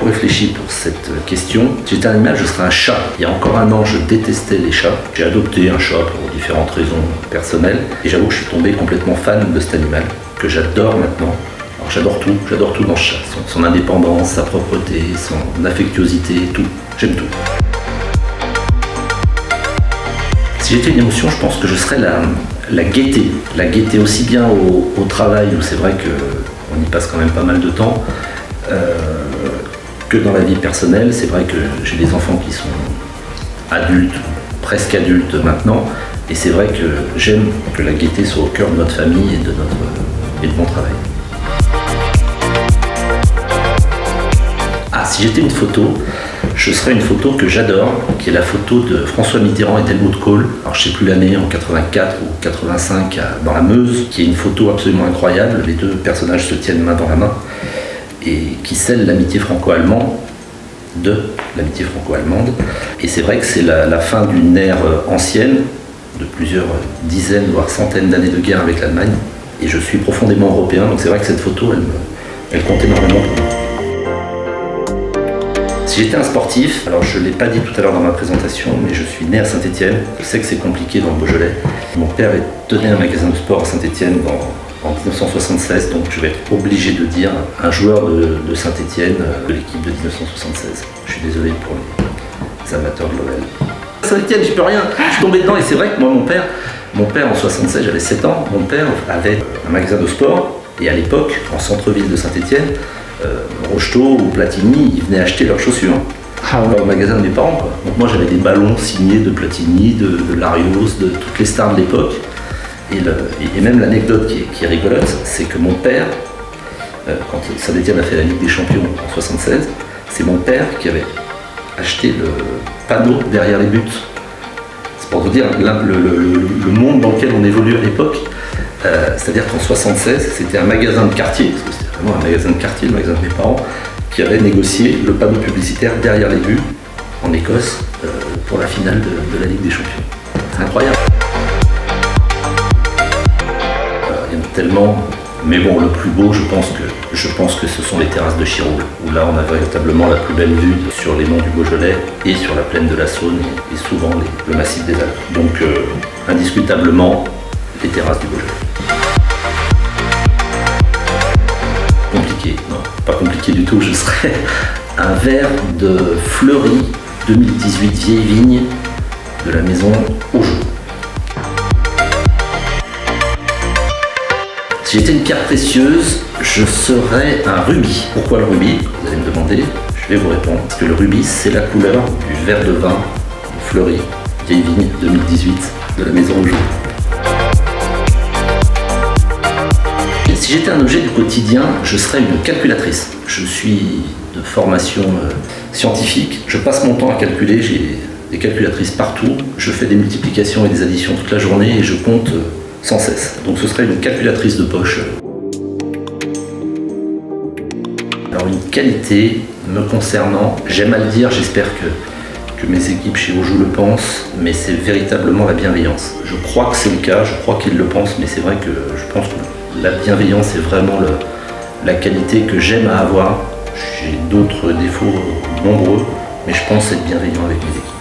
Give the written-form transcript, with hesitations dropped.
beaucoup réfléchi pour cette question. Si j'étais un animal, je serais un chat. Il y a encore un an, je détestais les chats. J'ai adopté un chat pour différentes raisons personnelles. Et j'avoue que je suis tombé complètement fan de cet animal, que j'adore maintenant. Alors j'adore tout dans ce chat. Son indépendance, sa propreté, son affectuosité, tout. J'aime tout. Si j'étais une émotion, je pense que je serais la gaieté. La gaieté aussi bien au travail, où c'est vrai qu'on y passe quand même pas mal de temps, que dans la vie personnelle. C'est vrai que j'ai des enfants qui sont adultes, presque adultes maintenant, et c'est vrai que j'aime que la gaieté soit au cœur de notre famille et de mon travail. Ah, si j'étais une photo, je serais une photo que j'adore, qui est la photo de François Mitterrand et d'Helmut Kohl. Alors je sais plus l'année, en 84 ou 85, dans la Meuse, qui est une photo absolument incroyable. Les deux personnages se tiennent main dans la main et qui scelle l'amitié franco-allemande, Et c'est vrai que c'est la fin d'une ère ancienne, de plusieurs dizaines, voire centaines d'années de guerre avec l'Allemagne. Et je suis profondément européen, donc c'est vrai que cette photo, elle compte énormément pour moi. Si j'étais un sportif, alors je ne l'ai pas dit tout à l'heure dans ma présentation, mais je suis né à Saint-Étienne. Je sais que c'est compliqué dans le Beaujolais. Mon père tenait un magasin de sport à Saint-Étienne en 1976, donc je vais être obligé de dire un joueur de Saint-Étienne de l'équipe de 1976. Je suis désolé pour les amateurs de l'OL. Saint-Étienne, j'y peux rien, je suis tombé dedans et c'est vrai que moi, mon père en 76, j'avais 7 ans, mon père avait un magasin de sport et à l'époque, en centre-ville de Saint-Étienne, Rocheteau ou Platini, ils venaient acheter leurs chaussures au magasin de mes parents, quoi. Donc moi j'avais des ballons signés de Platini, de Larios, de toutes les stars de l'époque. Et même l'anecdote qui est rigolote, c'est que mon père, quand Saint-Étienne a fait la Ligue des Champions en 76, c'est mon père qui avait acheté le panneau derrière les buts. C'est pour vous dire le monde dans lequel on évolue à l'époque. C'est-à-dire qu'en 76, c'était un magasin de quartier, parce que c'était vraiment un magasin de quartier, le magasin de mes parents, qui avait négocié le panneau publicitaire derrière les buts en Écosse pour la finale de la Ligue des Champions. C'est incroyable. Il y en a tellement, mais bon, le plus beau, je pense que ce sont les terrasses de Chiroules, où là on a véritablement la plus belle vue sur les monts du Beaujolais et sur la plaine de la Saône et souvent le massif des Alpes. Donc indiscutablement, les terrasses du Beaujolais. Compliqué, non, pas compliqué du tout, je serais un verre de Fleury 2018 vieille vigne de la maison Augeot. Si j'étais une pierre précieuse, je serais un rubis. Pourquoi le rubis? Vous allez me demander, je vais vous répondre. Parce que le rubis, c'est la couleur du verre de vin de Fleury vieille vigne 2018 de la maison Augeot. Si j'étais un objet du quotidien, je serais une calculatrice. Je suis de formation scientifique. Je passe mon temps à calculer, j'ai des calculatrices partout. Je fais des multiplications et des additions toute la journée et je compte sans cesse. Donc ce serait une calculatrice de poche. Alors une qualité me concernant, j'aime à le dire, j'espère que mes équipes chez Augeot le pensent, mais c'est véritablement la bienveillance. Je crois que c'est le cas, je crois qu'ils le pensent, mais c'est vrai que je pense que la bienveillance est vraiment la qualité que j'aime à avoir. J'ai d'autres défauts nombreux, mais je pense être bienveillant avec mes équipes.